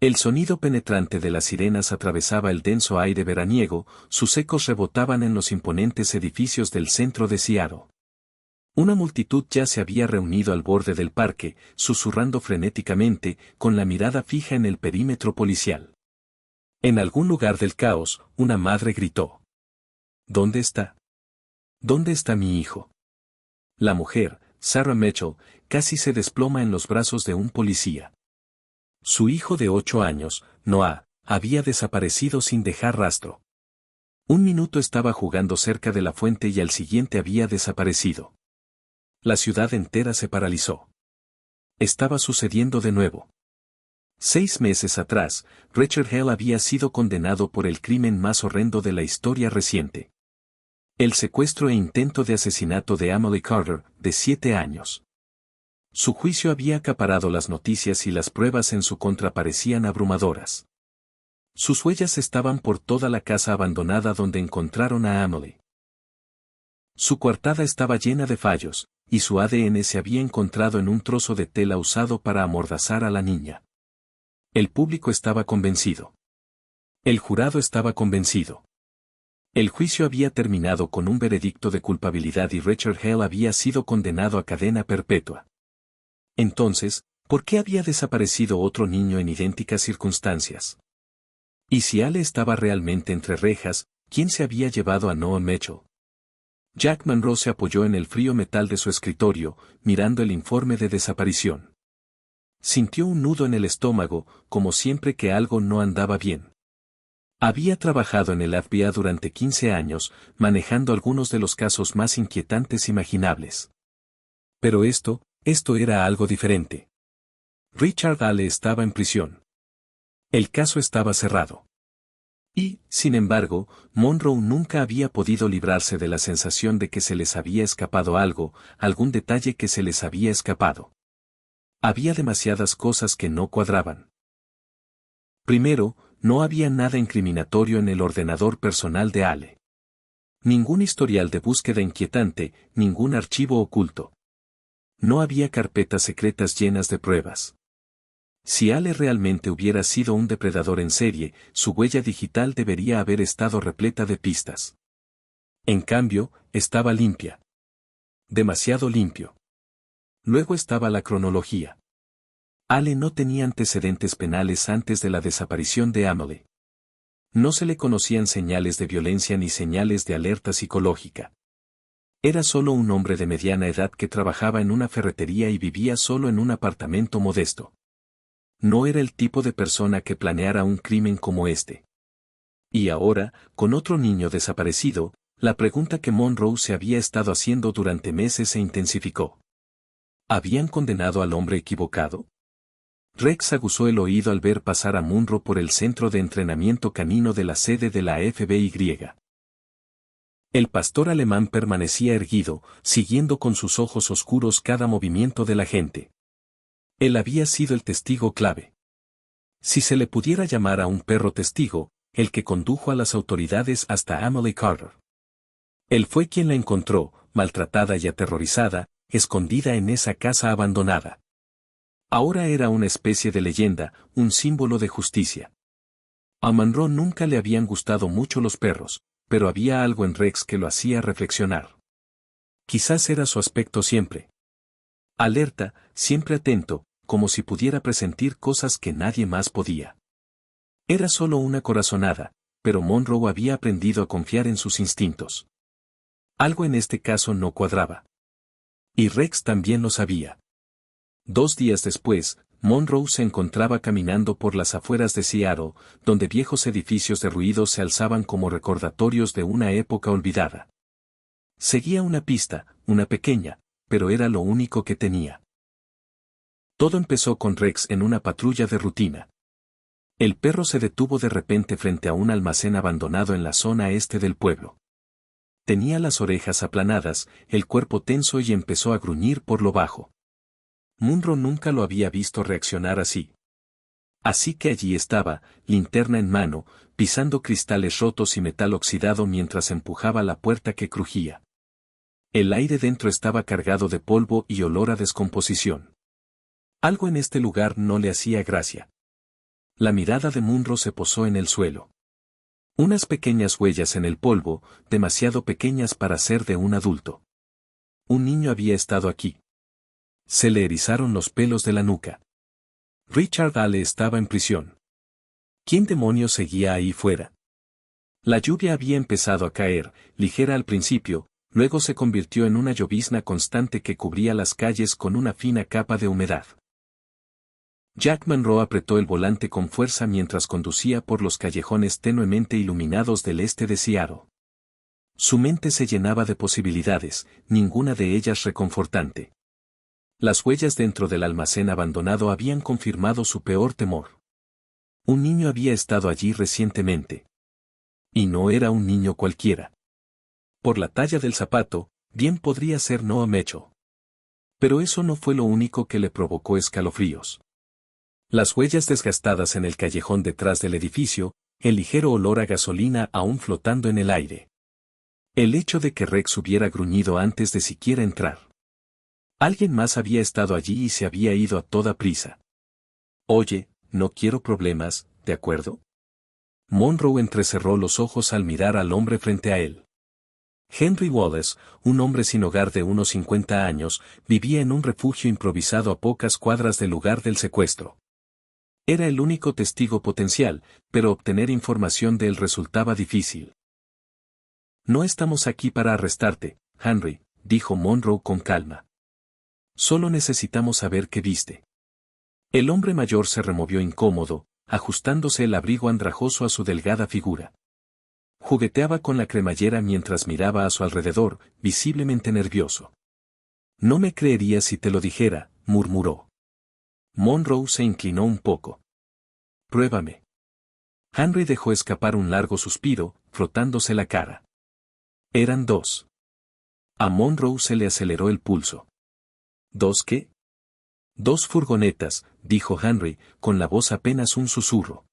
El sonido penetrante de las sirenas atravesaba el denso aire veraniego, sus ecos rebotaban en los imponentes edificios del centro de Seattle. Una multitud ya se había reunido al borde del parque, susurrando frenéticamente, con la mirada fija en el perímetro policial. En algún lugar del caos, una madre gritó. ¿Dónde está? ¿Dónde está mi hijo? La mujer, Sarah Mitchell, casi se desploma en los brazos de un policía. Su hijo de 8 años, Noah, había desaparecido sin dejar rastro. Un minuto estaba jugando cerca de la fuente y al siguiente había desaparecido. La ciudad entera se paralizó. Estaba sucediendo de nuevo. 6 meses atrás, Richard Hale había sido condenado por el crimen más horrendo de la historia reciente. El secuestro e intento de asesinato de Amelie Carter, de 7 años. Su juicio había acaparado las noticias y las pruebas en su contra parecían abrumadoras. Sus huellas estaban por toda la casa abandonada donde encontraron a Amelie. Su coartada estaba llena de fallos, y su ADN se había encontrado en un trozo de tela usado para amordazar a la niña. El público estaba convencido. El jurado estaba convencido. El juicio había terminado con un veredicto de culpabilidad y Richard Hale había sido condenado a cadena perpetua. Entonces, ¿por qué había desaparecido otro niño en idénticas circunstancias? Y si Ale estaba realmente entre rejas, ¿quién se había llevado a Noah Mitchell? Jack Monroe se apoyó en el frío metal de su escritorio, mirando el informe de desaparición. Sintió un nudo en el estómago, como siempre que algo no andaba bien. Había trabajado en el FBI durante 15 años, manejando algunos de los casos más inquietantes imaginables. Pero esto era algo diferente. Richard Ale estaba en prisión. El caso estaba cerrado. Y, sin embargo, Monroe nunca había podido librarse de la sensación de que se les había escapado algo, algún detalle que se les había escapado. Había demasiadas cosas que no cuadraban. Primero, no había nada incriminatorio en el ordenador personal de Ale. Ningún historial de búsqueda inquietante, ningún archivo oculto. No había carpetas secretas llenas de pruebas. Si Ale realmente hubiera sido un depredador en serie, su huella digital debería haber estado repleta de pistas. En cambio, estaba limpia. Demasiado limpio. Luego estaba la cronología. Ale no tenía antecedentes penales antes de la desaparición de Amelie. No se le conocían señales de violencia ni señales de alerta psicológica. Era solo un hombre de mediana edad que trabajaba en una ferretería y vivía solo en un apartamento modesto. No era el tipo de persona que planeara un crimen como este. Y ahora, con otro niño desaparecido, la pregunta que Monroe se había estado haciendo durante meses se intensificó. ¿Habían condenado al hombre equivocado? Rex aguzó el oído al ver pasar a Monroe por el centro de entrenamiento canino de la sede de la FBI. El pastor alemán permanecía erguido, siguiendo con sus ojos oscuros cada movimiento de la gente. Él había sido el testigo clave. Si se le pudiera llamar a un perro testigo, el que condujo a las autoridades hasta Amelie Carter. Él fue quien la encontró, maltratada y aterrorizada, escondida en esa casa abandonada. Ahora era una especie de leyenda, un símbolo de justicia. A Monroe nunca le habían gustado mucho los perros, pero había algo en Rex que lo hacía reflexionar. Quizás era su aspecto siempre. Alerta, siempre atento, como si pudiera presentir cosas que nadie más podía. Era solo una corazonada, pero Monroe había aprendido a confiar en sus instintos. Algo en este caso no cuadraba. Y Rex también lo sabía. 2 días después, Monroe se encontraba caminando por las afueras de Seattle, donde viejos edificios derruidos se alzaban como recordatorios de una época olvidada. Seguía una pista, una pequeña, pero era lo único que tenía. Todo empezó con Rex en una patrulla de rutina. El perro se detuvo de repente frente a un almacén abandonado en la zona este del pueblo. Tenía las orejas aplanadas, el cuerpo tenso y empezó a gruñir por lo bajo. Monroe nunca lo había visto reaccionar así. Así que allí estaba, linterna en mano, pisando cristales rotos y metal oxidado mientras empujaba la puerta que crujía. El aire dentro estaba cargado de polvo y olor a descomposición. Algo en este lugar no le hacía gracia. La mirada de Munro se posó en el suelo. Unas pequeñas huellas en el polvo, demasiado pequeñas para ser de un adulto. Un niño había estado aquí. Se le erizaron los pelos de la nuca. Richard Ale estaba en prisión. ¿Quién demonios seguía ahí fuera? La lluvia había empezado a caer, ligera al principio, luego se convirtió en una llovizna constante que cubría las calles con una fina capa de humedad. Jack Monroe apretó el volante con fuerza mientras conducía por los callejones tenuemente iluminados del este de Seattle. Su mente se llenaba de posibilidades, ninguna de ellas reconfortante. Las huellas dentro del almacén abandonado habían confirmado su peor temor. Un niño había estado allí recientemente. Y no era un niño cualquiera. Por la talla del zapato, bien podría ser Noah Mitchell. Pero eso no fue lo único que le provocó escalofríos. Las huellas desgastadas en el callejón detrás del edificio, el ligero olor a gasolina aún flotando en el aire. El hecho de que Rex hubiera gruñido antes de siquiera entrar. Alguien más había estado allí y se había ido a toda prisa. Oye, no quiero problemas, ¿de acuerdo? Monroe entrecerró los ojos al mirar al hombre frente a él. Henry Wallace, un hombre sin hogar de unos 50 años, vivía en un refugio improvisado a pocas cuadras del lugar del secuestro. Era el único testigo potencial, pero obtener información de él resultaba difícil. No estamos aquí para arrestarte, Henry, dijo Monroe con calma. Solo necesitamos saber qué viste. El hombre mayor se removió incómodo, ajustándose el abrigo andrajoso a su delgada figura. Jugueteaba con la cremallera mientras miraba a su alrededor, visiblemente nervioso. No me creería si te lo dijera, murmuró. Monroe se inclinó un poco. Pruébame. Henry dejó escapar un largo suspiro, frotándose la cara. Eran dos. A Monroe se le aceleró el pulso. ¿Dos qué? Dos furgonetas, dijo Henry, con la voz apenas un susurro.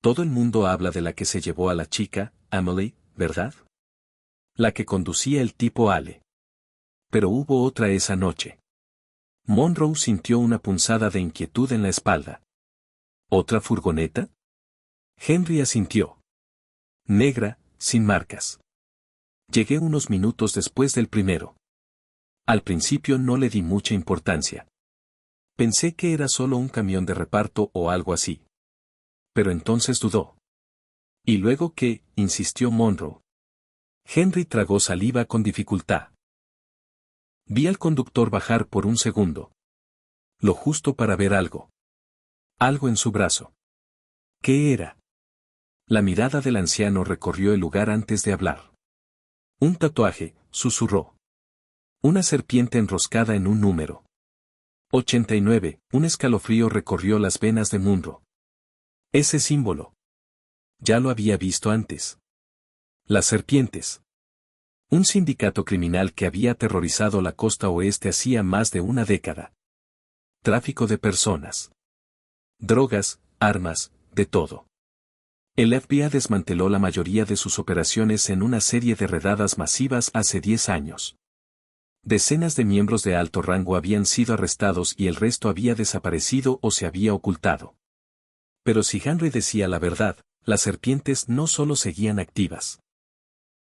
Todo el mundo habla de la que se llevó a la chica, Emily, ¿verdad? La que conducía el tipo Ale. Pero hubo otra esa noche. Monroe sintió una punzada de inquietud en la espalda. ¿Otra furgoneta? Henry asintió. Negra, sin marcas. Llegué unos minutos después del primero. Al principio no le di mucha importancia. Pensé que era solo un camión de reparto o algo así. Pero entonces dudó. ¿Y luego qué?, insistió Monroe. Henry tragó saliva con dificultad. Vi al conductor bajar por un segundo. Lo justo para ver algo. Algo en su brazo. ¿Qué era? La mirada del anciano recorrió el lugar antes de hablar. Un tatuaje, susurró. Una serpiente enroscada en un número. 89, un escalofrío recorrió las venas de Monroe. Ese símbolo. Ya lo había visto antes. Las serpientes. Un sindicato criminal que había aterrorizado la costa oeste hacía más de una década. Tráfico de personas. Drogas, armas, de todo. El FBI desmanteló la mayoría de sus operaciones en una serie de redadas masivas hace 10 años. Decenas de miembros de alto rango habían sido arrestados y el resto había desaparecido o se había ocultado. Pero si Henry decía la verdad, las serpientes no solo seguían activas.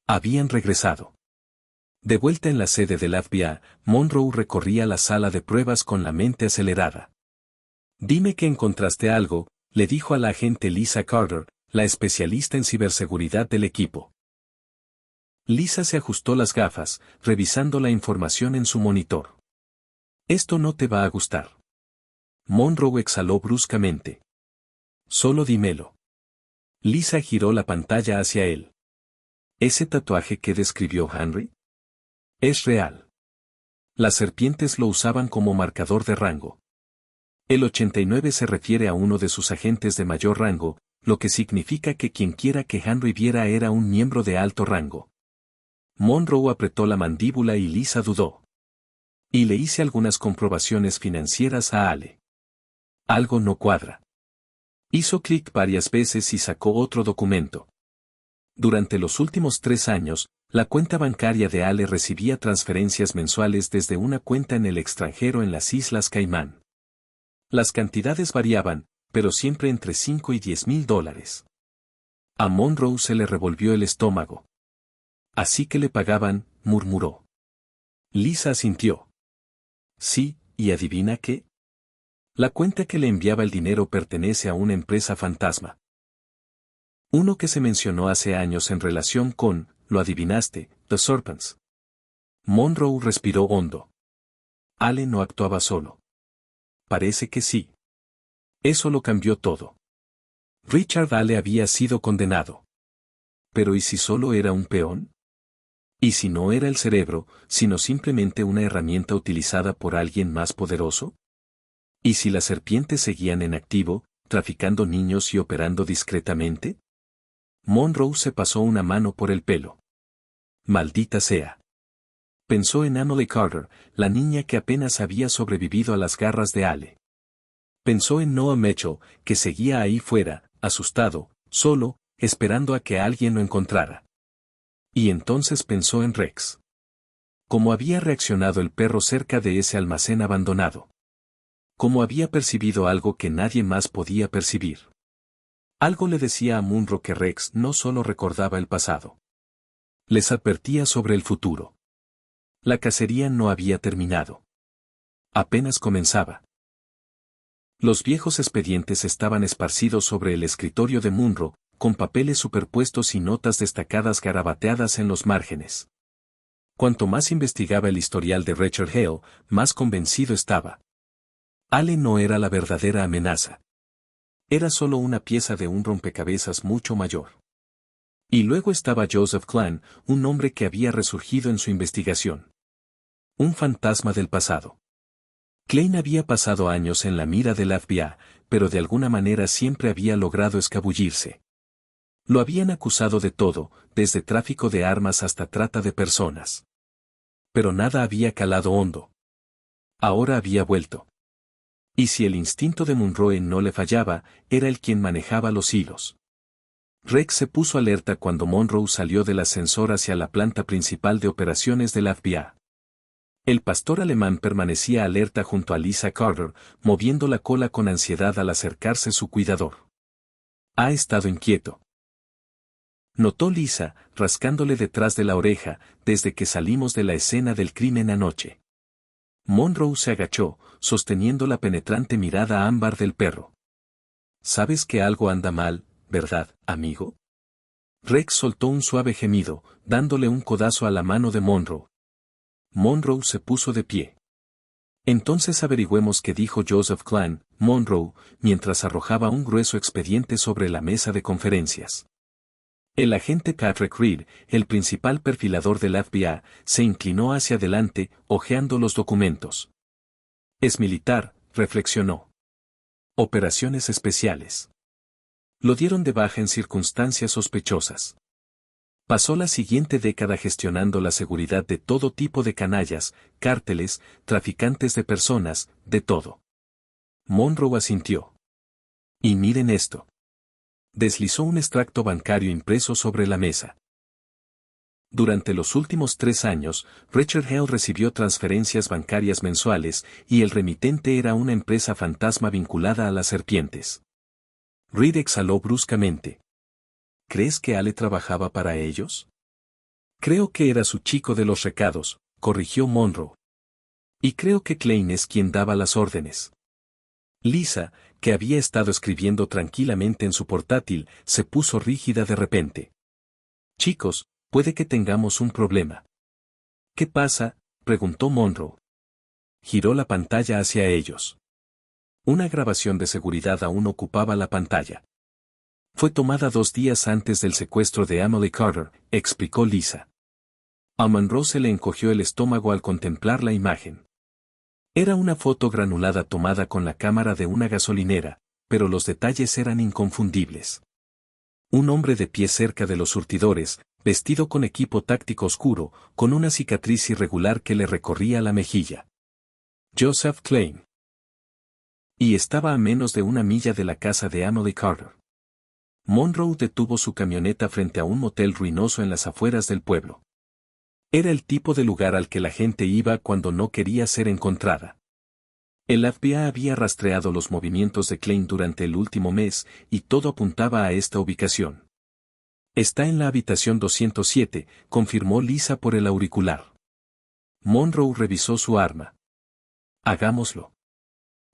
Habían regresado. De vuelta en la sede del FBI, Monroe recorría la sala de pruebas con la mente acelerada. Dime que encontraste algo, le dijo a la agente Lisa Carter, la especialista en ciberseguridad del equipo. Lisa se ajustó las gafas, revisando la información en su monitor. Esto no te va a gustar. Monroe exhaló bruscamente. Solo dímelo. Lisa giró la pantalla hacia él. ¿Ese tatuaje que describió Henry? Es real. Las serpientes lo usaban como marcador de rango. El 89 se refiere a uno de sus agentes de mayor rango, lo que significa que quienquiera que Henry viera era un miembro de alto rango. Monroe apretó la mandíbula y Lisa dudó. Y le hice algunas comprobaciones financieras a Ale. Algo no cuadra. Hizo clic varias veces y sacó otro documento. Durante los últimos 3 años, la cuenta bancaria de Ale recibía transferencias mensuales desde una cuenta en el extranjero en las Islas Caimán. Las cantidades variaban, pero siempre entre $5 y $10,000. A Monroe se le revolvió el estómago. Así que le pagaban, murmuró. Lisa asintió. Sí, ¿y adivina qué? La cuenta que le enviaba el dinero pertenece a una empresa fantasma. Uno que se mencionó hace años en relación con, lo adivinaste, The Serpents. Monroe respiró hondo. Ale no actuaba solo. Parece que sí. Eso lo cambió todo. Richard Ale había sido condenado. Pero ¿y si solo era un peón? ¿Y si no era el cerebro, sino simplemente una herramienta utilizada por alguien más poderoso? ¿Y si las serpientes seguían en activo, traficando niños y operando discretamente? Monroe se pasó una mano por el pelo. Maldita sea. Pensó en Emily Carter, la niña que apenas había sobrevivido a las garras de Ale. Pensó en Noah Mitchell, que seguía ahí fuera, asustado, solo, esperando a que alguien lo encontrara. Y entonces pensó en Rex. ¿Cómo había reaccionado el perro cerca de ese almacén abandonado? ¿Cómo había percibido algo que nadie más podía percibir? Algo le decía a Monroe que Rex no solo recordaba el pasado. Les advertía sobre el futuro. La cacería no había terminado. Apenas comenzaba. Los viejos expedientes estaban esparcidos sobre el escritorio de Monroe, con papeles superpuestos y notas destacadas garabateadas en los márgenes. Cuanto más investigaba el historial de Richard Hale, más convencido estaba. Ale no era la verdadera amenaza. Era solo una pieza de un rompecabezas mucho mayor. Y luego estaba Joseph Kline, un hombre que había resurgido en su investigación. Un fantasma del pasado. Klein había pasado años en la mira del FBI, pero de alguna manera siempre había logrado escabullirse. Lo habían acusado de todo, desde tráfico de armas hasta trata de personas. Pero nada había calado hondo. Ahora había vuelto. Y si el instinto de Monroe no le fallaba, era él quien manejaba los hilos. Rex se puso alerta cuando Monroe salió del ascensor hacia la planta principal de operaciones del FBI. El pastor alemán permanecía alerta junto a Lisa Carter, moviendo la cola con ansiedad al acercarse su cuidador. Ha estado inquieto. Notó Lisa, rascándole detrás de la oreja, desde que salimos de la escena del crimen anoche. Monroe se agachó, sosteniendo la penetrante mirada ámbar del perro. Sabes que algo anda mal, ¿verdad, amigo? Rex soltó un suave gemido, dándole un codazo a la mano de Monroe. Monroe se puso de pie. Entonces averigüemos qué dijo Joseph Kline, Monroe, mientras arrojaba un grueso expediente sobre la mesa de conferencias. El agente Patrick Reed, el principal perfilador del FBI, se inclinó hacia adelante, hojeando los documentos. Es militar, reflexionó. Operaciones especiales. Lo dieron de baja en circunstancias sospechosas. Pasó la siguiente década gestionando la seguridad de todo tipo de canallas, cárteles, traficantes de personas, de todo. Monroe asintió. Y miren esto. Deslizó un extracto bancario impreso sobre la mesa. Durante los últimos 3 años, Richard Hale recibió transferencias bancarias mensuales, y el remitente era una empresa fantasma vinculada a las serpientes. Reed exhaló bruscamente. ¿Crees que Ale trabajaba para ellos? Creo que era su chico de los recados, corrigió Monroe. Y creo que Klein es quien daba las órdenes. Lisa, que había estado escribiendo tranquilamente en su portátil, se puso rígida de repente. Chicos, puede que tengamos un problema. ¿Qué pasa?, preguntó Monroe. Giró la pantalla hacia ellos. Una grabación de seguridad aún ocupaba la pantalla. Fue tomada 2 días antes del secuestro de Emily Carter, explicó Lisa. A Monroe se le encogió el estómago al contemplar la imagen. Era una foto granulada tomada con la cámara de una gasolinera, pero los detalles eran inconfundibles. Un hombre de pie cerca de los surtidores, vestido con equipo táctico oscuro, con una cicatriz irregular que le recorría la mejilla. Joseph Klein. Y estaba a menos de 1 milla de la casa de Emily Carter. Monroe detuvo su camioneta frente a un motel ruinoso en las afueras del pueblo. Era el tipo de lugar al que la gente iba cuando no quería ser encontrada. El FBI había rastreado los movimientos de Klein durante el último mes y todo apuntaba a esta ubicación. Está en la habitación 207, confirmó Lisa por el auricular. Monroe revisó su arma. Hagámoslo.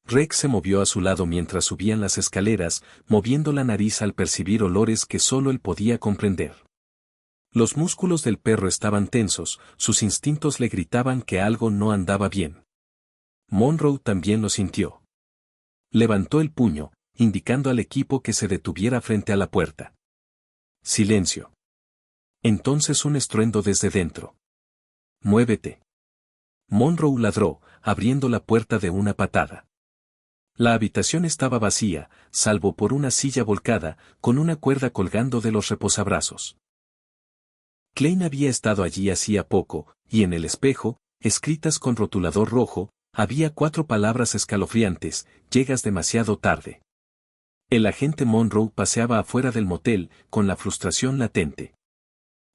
Rex se movió a su lado mientras subían las escaleras, moviendo la nariz al percibir olores que solo él podía comprender. Los músculos del perro estaban tensos, sus instintos le gritaban que algo no andaba bien. Monroe también lo sintió. Levantó el puño, indicando al equipo que se detuviera frente a la puerta. Silencio. Entonces un estruendo desde dentro. Muévete. Monroe ladró, abriendo la puerta de una patada. La habitación estaba vacía, salvo por una silla volcada, con una cuerda colgando de los reposabrazos. Klein había estado allí hacía poco, y en el espejo, escritas con rotulador rojo, había 4 palabras escalofriantes: llegas demasiado tarde. El agente Monroe paseaba afuera del motel, con la frustración latente.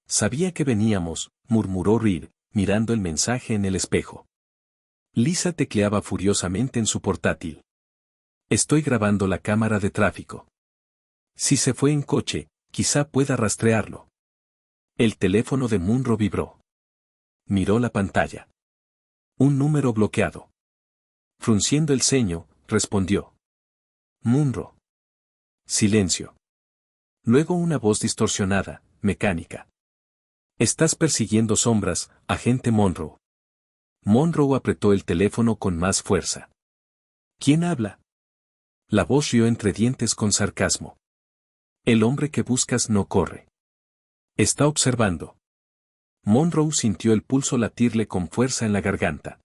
Sabía que veníamos, murmuró Reed, mirando el mensaje en el espejo. Lisa tecleaba furiosamente en su portátil. Estoy grabando la cámara de tráfico. Si se fue en coche, quizá pueda rastrearlo. El teléfono de Monroe vibró. Miró la pantalla. Un número bloqueado. Frunciendo el ceño, respondió. Monroe. Silencio. Luego una voz distorsionada, mecánica. Estás persiguiendo sombras, agente Monroe. Monroe apretó el teléfono con más fuerza. ¿Quién habla? La voz rió entre dientes con sarcasmo. El hombre que buscas no corre. Está observando. Monroe sintió el pulso latirle con fuerza en la garganta.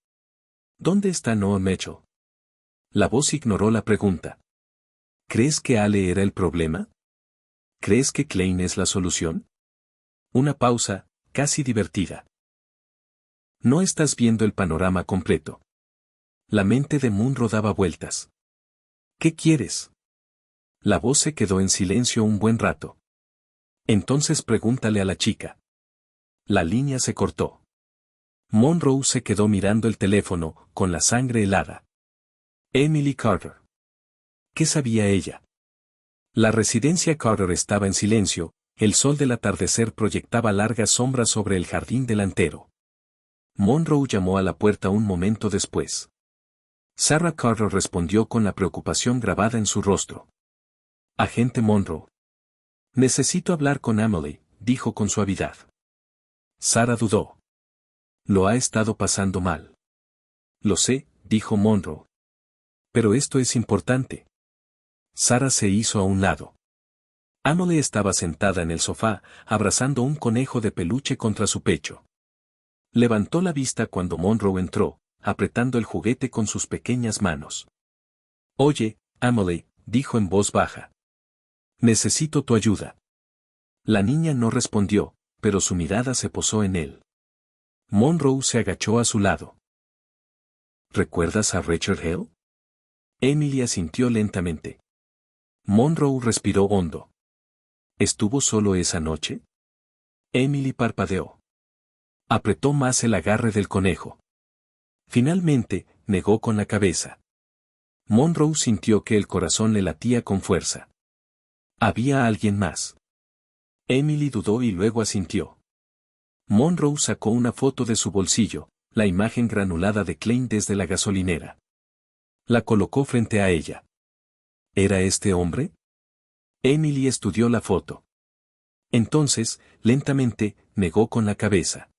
¿Dónde está Noah Mitchell? La voz ignoró la pregunta. ¿Crees que Ale era el problema? ¿Crees que Klein es la solución? Una pausa, casi divertida. No estás viendo el panorama completo. La mente de Monroe daba vueltas. ¿Qué quieres? La voz se quedó en silencio un buen rato. Entonces pregúntale a la chica. La línea se cortó. Monroe se quedó mirando el teléfono, con la sangre helada. Emily Carter. ¿Qué sabía ella? La residencia Carter estaba en silencio, el sol del atardecer proyectaba largas sombras sobre el jardín delantero. Monroe llamó a la puerta un momento después. Sarah Carter respondió con la preocupación grabada en su rostro. Agente Monroe. Necesito hablar con Emily, dijo con suavidad. Sarah dudó. Lo ha estado pasando mal. Lo sé, dijo Monroe. Pero esto es importante. Sarah se hizo a un lado. Emily estaba sentada en el sofá, abrazando un conejo de peluche contra su pecho. Levantó la vista cuando Monroe entró, apretando el juguete con sus pequeñas manos. Oye, Emily, dijo en voz baja. Necesito tu ayuda. La niña no respondió, pero su mirada se posó en él. Monroe se agachó a su lado. ¿Recuerdas a Richard Hale? Emily asintió lentamente. Monroe respiró hondo. ¿Estuvo solo esa noche? Emily parpadeó. Apretó más el agarre del conejo. Finalmente, negó con la cabeza. Monroe sintió que el corazón le latía con fuerza. ¿Había alguien más? Emily dudó y luego asintió. Monroe sacó una foto de su bolsillo, la imagen granulada de Klein desde la gasolinera. La colocó frente a ella. ¿Era este hombre? Emily estudió la foto. Entonces, lentamente, negó con la cabeza.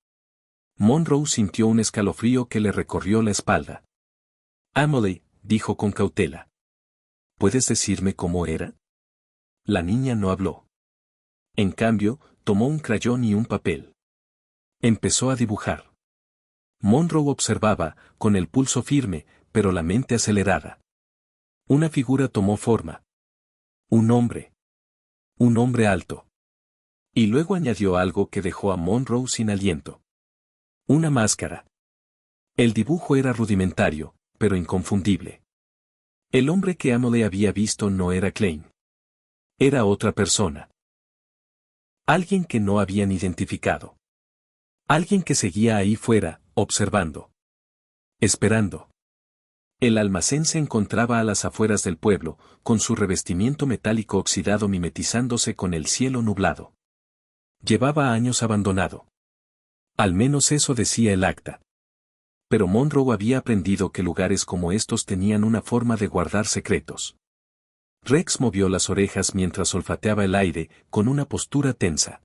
Monroe sintió un escalofrío que le recorrió la espalda. Emily, dijo con cautela. ¿Puedes decirme cómo era? La niña no habló. En cambio, tomó un crayón y un papel. Empezó a dibujar. Monroe observaba, con el pulso firme, pero la mente acelerada. Una figura tomó forma. Un hombre. Un hombre alto. Y luego añadió algo que dejó a Monroe sin aliento. Una máscara. El dibujo era rudimentario, pero inconfundible. El hombre que Emily había visto no era Klein. Era otra persona. Alguien que no habían identificado. Alguien que seguía ahí fuera, observando. Esperando. El almacén se encontraba a las afueras del pueblo, con su revestimiento metálico oxidado mimetizándose con el cielo nublado. Llevaba años abandonado. Al menos eso decía el acta. Pero Monroe había aprendido que lugares como estos tenían una forma de guardar secretos. Rex movió las orejas mientras olfateaba el aire, con una postura tensa.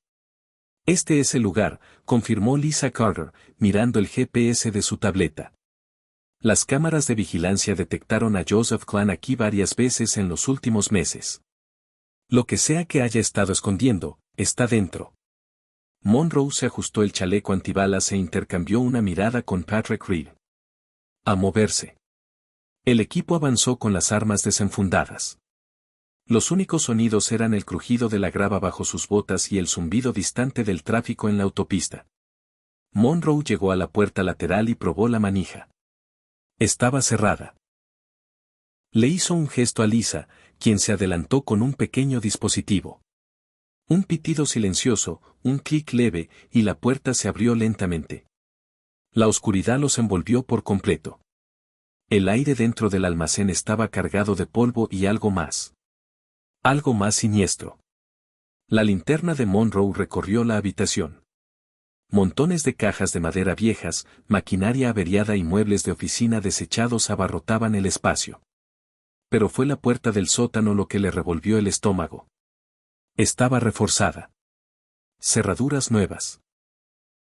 Este es el lugar, confirmó Lisa Carter, mirando el GPS de su tableta. Las cámaras de vigilancia detectaron a Joseph Clan aquí varias veces en los últimos meses. Lo que sea que haya estado escondiendo, está dentro. Monroe se ajustó el chaleco antibalas e intercambió una mirada con Patrick Reed. A moverse. El equipo avanzó con las armas desenfundadas. Los únicos sonidos eran el crujido de la grava bajo sus botas y el zumbido distante del tráfico en la autopista. Monroe llegó a la puerta lateral y probó la manija. Estaba cerrada. Le hizo un gesto a Lisa, quien se adelantó con un pequeño dispositivo. Un pitido silencioso, un clic leve, y la puerta se abrió lentamente. La oscuridad los envolvió por completo. El aire dentro del almacén estaba cargado de polvo y algo más. Algo más siniestro. La linterna de Monroe recorrió la habitación. Montones de cajas de madera viejas, maquinaria averiada y muebles de oficina desechados abarrotaban el espacio. Pero fue la puerta del sótano lo que le revolvió el estómago. Estaba reforzada. Cerraduras nuevas.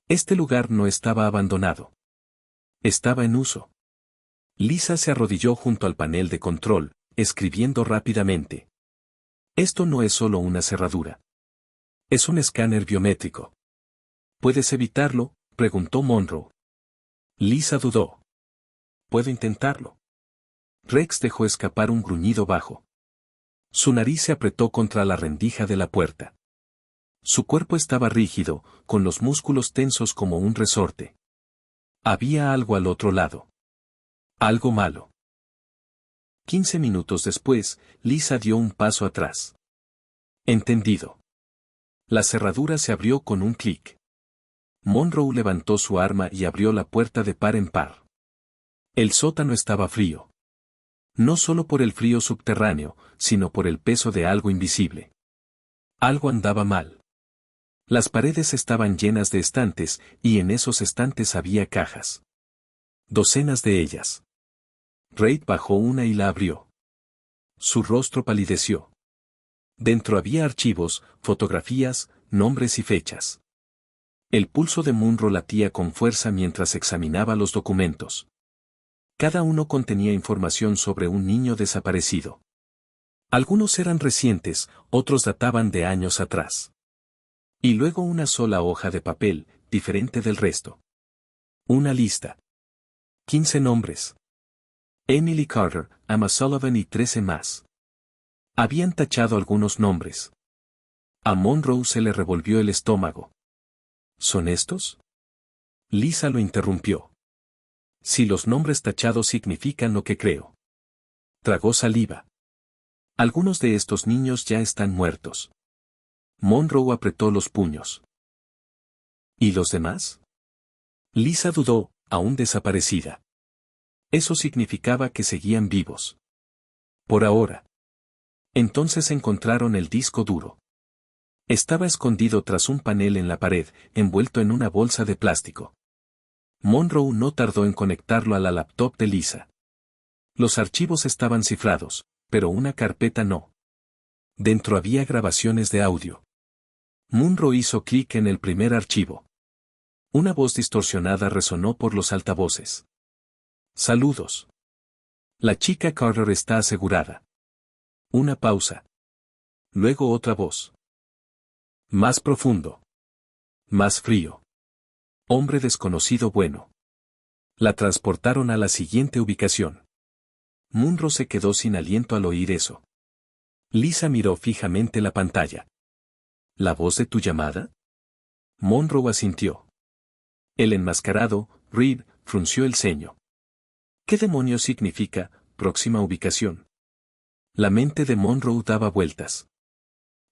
Este lugar no estaba abandonado. Estaba en uso. Lisa se arrodilló junto al panel de control, escribiendo rápidamente. Esto no es solo una cerradura. Es un escáner biométrico. ¿Puedes evitarlo?, preguntó Monroe. Lisa dudó. Puedo intentarlo. Rex dejó escapar un gruñido bajo. Su nariz se apretó contra la rendija de la puerta. Su cuerpo estaba rígido, con los músculos tensos como un resorte. Había algo al otro lado. Algo malo. 15 minutos después, Lisa dio un paso atrás. Entendido. La cerradura se abrió con un clic. Monroe levantó su arma y abrió la puerta de par en par. El sótano estaba frío. No solo por el frío subterráneo, sino por el peso de algo invisible. Algo andaba mal. Las paredes estaban llenas de estantes, y en esos estantes había cajas. Docenas de ellas. Reid bajó una y la abrió. Su rostro palideció. Dentro había archivos, fotografías, nombres y fechas. El pulso de Monroe latía con fuerza mientras examinaba los documentos. Cada uno contenía información sobre un niño desaparecido. Algunos eran recientes, otros databan de años atrás. Y luego una sola hoja de papel, diferente del resto. Una lista. 15 nombres. Emily Carter, Emma Sullivan y 13 más. Habían tachado algunos nombres. A Monroe se le revolvió el estómago. ¿Son estos? Lisa lo interrumpió. Si los nombres tachados significan lo que creo. Tragó saliva. Algunos de estos niños ya están muertos. Monroe apretó los puños. ¿Y los demás? Lisa dudó, aún desaparecida. Eso significaba que seguían vivos. Por ahora. Entonces encontraron el disco duro. Estaba escondido tras un panel en la pared, envuelto en una bolsa de plástico. Monroe no tardó en conectarlo a la laptop de Lisa. Los archivos estaban cifrados, pero una carpeta no. Dentro había grabaciones de audio. Monroe hizo clic en el primer archivo. Una voz distorsionada resonó por los altavoces. Saludos. La chica Carter está asegurada. Una pausa. Luego otra voz. Más profundo. Más frío. Hombre desconocido bueno. La transportaron a la siguiente ubicación. Monroe se quedó sin aliento al oír eso. Lisa miró fijamente la pantalla. ¿La voz de tu llamada? Monroe asintió. El enmascarado, Reed, frunció el ceño. ¿Qué demonios significa, próxima ubicación? La mente de Monroe daba vueltas.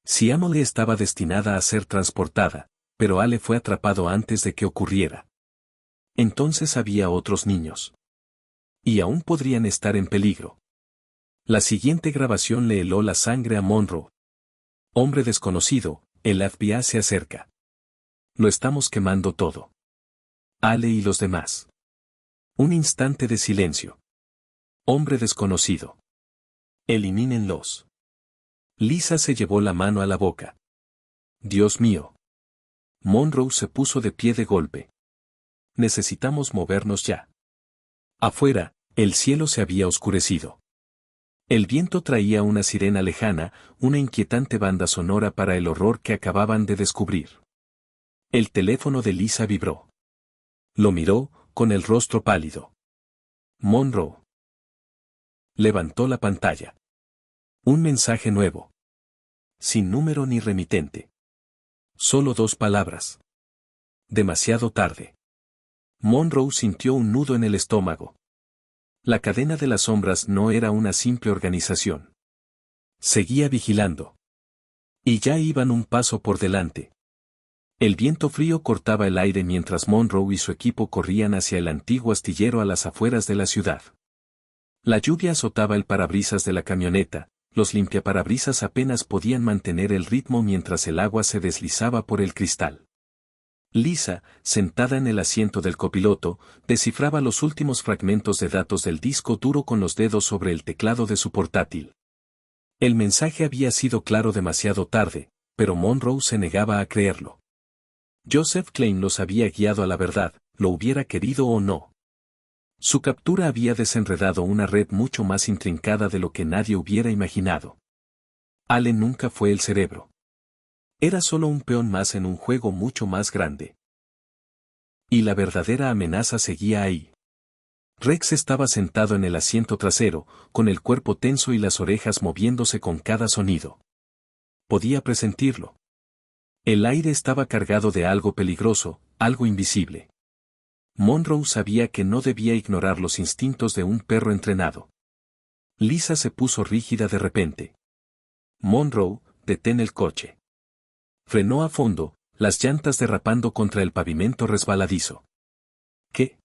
Si Emily estaba destinada a ser transportada, pero Ale fue atrapado antes de que ocurriera. Entonces había otros niños. Y aún podrían estar en peligro. La siguiente grabación le heló la sangre a Monroe. Hombre desconocido, el FBI se acerca. Lo estamos quemando todo. Ale y los demás. Un instante de silencio. Hombre desconocido. Elimínenlos. Lisa se llevó la mano a la boca. Dios mío. Monroe se puso de pie de golpe. Necesitamos movernos ya. Afuera, el cielo se había oscurecido. El viento traía una sirena lejana, una inquietante banda sonora para el horror que acababan de descubrir. El teléfono de Lisa vibró. Lo miró, con el rostro pálido. Monroe. Levantó la pantalla. Un mensaje nuevo. Sin número ni remitente. Solo 2 palabras. Demasiado tarde. Monroe sintió un nudo en el estómago. La cadena de las sombras no era una simple organización. Seguía vigilando. Y ya iban un paso por delante. El viento frío cortaba el aire mientras Monroe y su equipo corrían hacia el antiguo astillero a las afueras de la ciudad. La lluvia azotaba el parabrisas de la camioneta, los limpiaparabrisas apenas podían mantener el ritmo mientras el agua se deslizaba por el cristal. Lisa, sentada en el asiento del copiloto, descifraba los últimos fragmentos de datos del disco duro con los dedos sobre el teclado de su portátil. El mensaje había sido claro demasiado tarde, pero Monroe se negaba a creerlo. Joseph Klein los había guiado a la verdad, lo hubiera querido o no. Su captura había desenredado una red mucho más intrincada de lo que nadie hubiera imaginado. Allen nunca fue el cerebro. Era solo un peón más en un juego mucho más grande. Y la verdadera amenaza seguía ahí. Rex estaba sentado en el asiento trasero, con el cuerpo tenso y las orejas moviéndose con cada sonido. Podía presentirlo. El aire estaba cargado de algo peligroso, algo invisible. Monroe sabía que no debía ignorar los instintos de un perro entrenado. Lisa se puso rígida de repente. Monroe, detén el coche. Frenó a fondo, las llantas derrapando contra el pavimento resbaladizo. ¿Qué?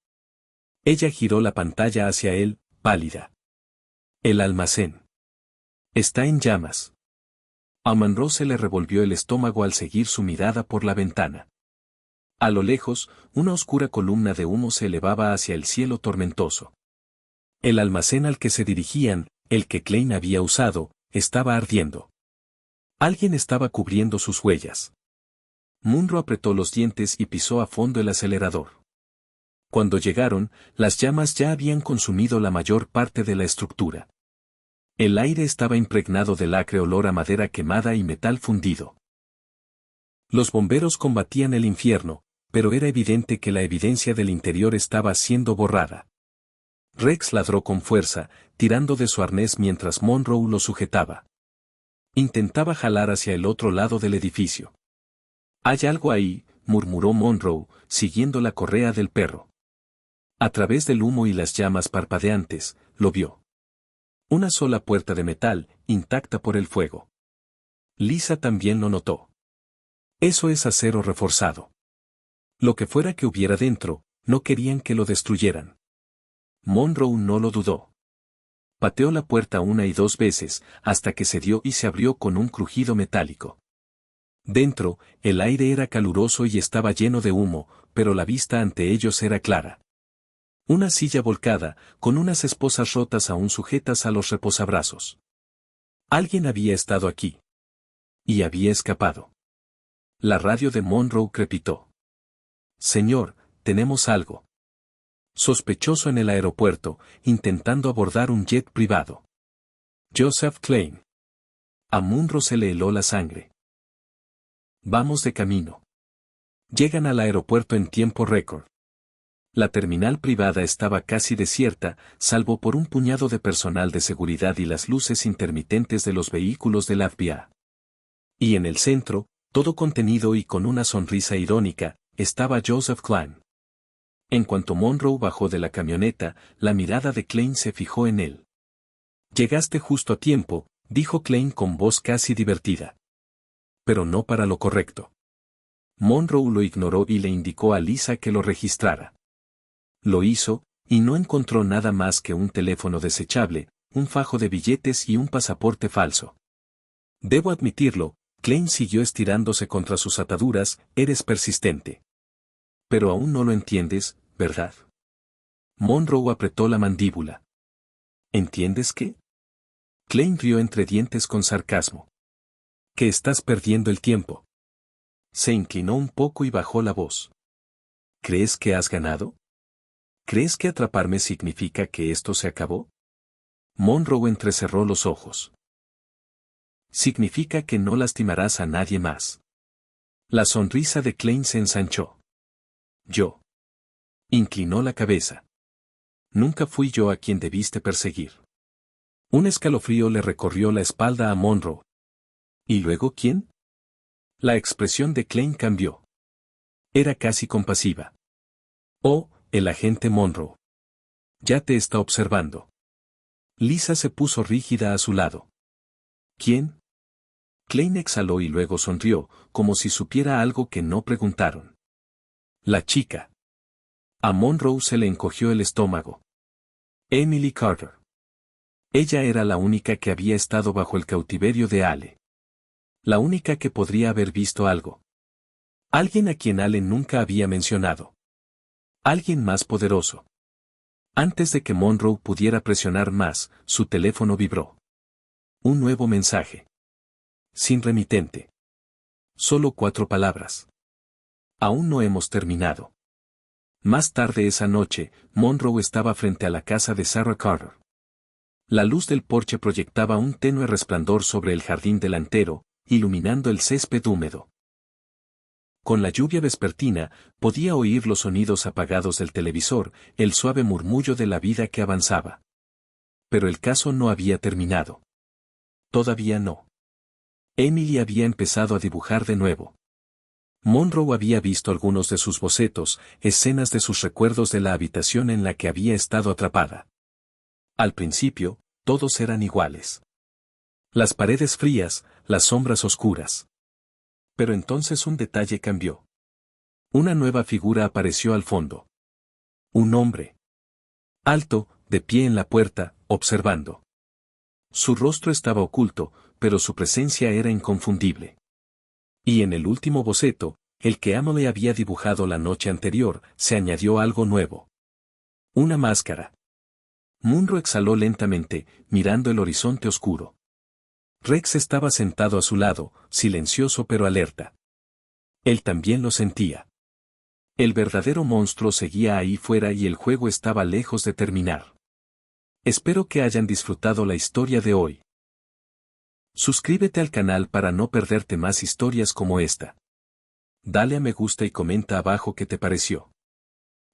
Ella giró la pantalla hacia él, pálida. El almacén. Está en llamas. A Monroe se le revolvió el estómago al seguir su mirada por la ventana. A lo lejos, una oscura columna de humo se elevaba hacia el cielo tormentoso. El almacén al que se dirigían, el que Klein había usado, estaba ardiendo. Alguien estaba cubriendo sus huellas. Monroe apretó los dientes y pisó a fondo el acelerador. Cuando llegaron, las llamas ya habían consumido la mayor parte de la estructura. El aire estaba impregnado del acre olor a madera quemada y metal fundido. Los bomberos combatían el infierno, pero era evidente que la evidencia del interior estaba siendo borrada. Rex ladró con fuerza, tirando de su arnés mientras Monroe lo sujetaba. Intentaba jalar hacia el otro lado del edificio. «Hay algo ahí», murmuró Monroe, siguiendo la correa del perro. A través del humo y las llamas parpadeantes, lo vio. Una sola puerta de metal, intacta por el fuego. Lisa también lo notó. Eso es acero reforzado. Lo que fuera que hubiera dentro, no querían que lo destruyeran. Monroe no lo dudó. Pateó la puerta 1 y 2 veces, hasta que cedió y se abrió con un crujido metálico. Dentro, el aire era caluroso y estaba lleno de humo, pero la vista ante ellos era clara. Una silla volcada, con unas esposas rotas aún sujetas a los reposabrazos. Alguien había estado aquí. Y había escapado. La radio de Monroe crepitó. «Señor, tenemos algo». Sospechoso en el aeropuerto, intentando abordar un jet privado. Joseph Klein. A Monroe se le heló la sangre. Vamos de camino. Llegan al aeropuerto en tiempo récord. La terminal privada estaba casi desierta, salvo por un puñado de personal de seguridad y las luces intermitentes de los vehículos del FBI. Y en el centro, todo contenido y con una sonrisa irónica, estaba Joseph Klein. En cuanto Monroe bajó de la camioneta, la mirada de Klein se fijó en él. «Llegaste justo a tiempo», dijo Klein con voz casi divertida. «Pero no para lo correcto». Monroe lo ignoró y le indicó a Lisa que lo registrara. Lo hizo, Y no encontró nada más que un teléfono desechable, un fajo de billetes y un pasaporte falso. Debo admitirlo, Klein siguió estirándose contra sus ataduras, eres persistente. Pero aún no lo entiendes, ¿verdad? Monroe apretó la mandíbula. ¿Entiendes qué? Klein rió entre dientes con sarcasmo. Que estás perdiendo el tiempo. Se inclinó un poco y bajó la voz. ¿Crees que has ganado? ¿Crees que atraparme significa que esto se acabó? Monroe entrecerró los ojos. Significa que no lastimarás a nadie más. La sonrisa de Klein se ensanchó. Yo. Inclinó la cabeza. Nunca fui yo a quien debiste perseguir. Un escalofrío le recorrió la espalda a Monroe. ¿Y luego quién? La expresión de Klein cambió. Era casi compasiva. Oh, el agente Monroe. Ya te está observando. Lisa se puso rígida a su lado. ¿Quién? Klein exhaló y luego sonrió, como si supiera algo que no preguntaron. La chica. A Monroe se le encogió el estómago. Emily Carter. Ella era la única que había estado bajo el cautiverio de Ale. La única que podría haber visto algo. Alguien a quien Ale nunca había mencionado. Alguien más poderoso. Antes de que Monroe pudiera presionar más, su teléfono vibró. Un nuevo mensaje. Sin remitente. Solo 4 palabras. Aún no hemos terminado. Más tarde esa noche, Monroe estaba frente a la casa de Sarah Carter. La luz del porche proyectaba un tenue resplandor sobre el jardín delantero, iluminando el césped húmedo. Con la lluvia vespertina, podía oír los sonidos apagados del televisor, el suave murmullo de la vida que avanzaba. Pero el caso no había terminado. Todavía no. Emily había empezado a dibujar de nuevo. Monroe había visto algunos de sus bocetos, escenas de sus recuerdos de la habitación en la que había estado atrapada. Al principio, todos eran iguales. Las paredes frías, las sombras oscuras. Pero entonces un detalle cambió. Una nueva figura apareció al fondo. Un hombre. Alto, de pie en la puerta, observando. Su rostro estaba oculto, pero su presencia era inconfundible. Y en el último boceto, el que Emily había dibujado la noche anterior, se añadió algo nuevo. Una máscara. Monroe exhaló lentamente, mirando el horizonte oscuro. Rex estaba sentado a su lado, silencioso pero alerta. Él también lo sentía. El verdadero monstruo seguía ahí fuera y el juego estaba lejos de terminar. Espero que hayan disfrutado la historia de hoy. Suscríbete al canal para no perderte más historias como esta. Dale a me gusta y comenta abajo qué te pareció.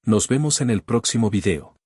Nos vemos en el próximo video.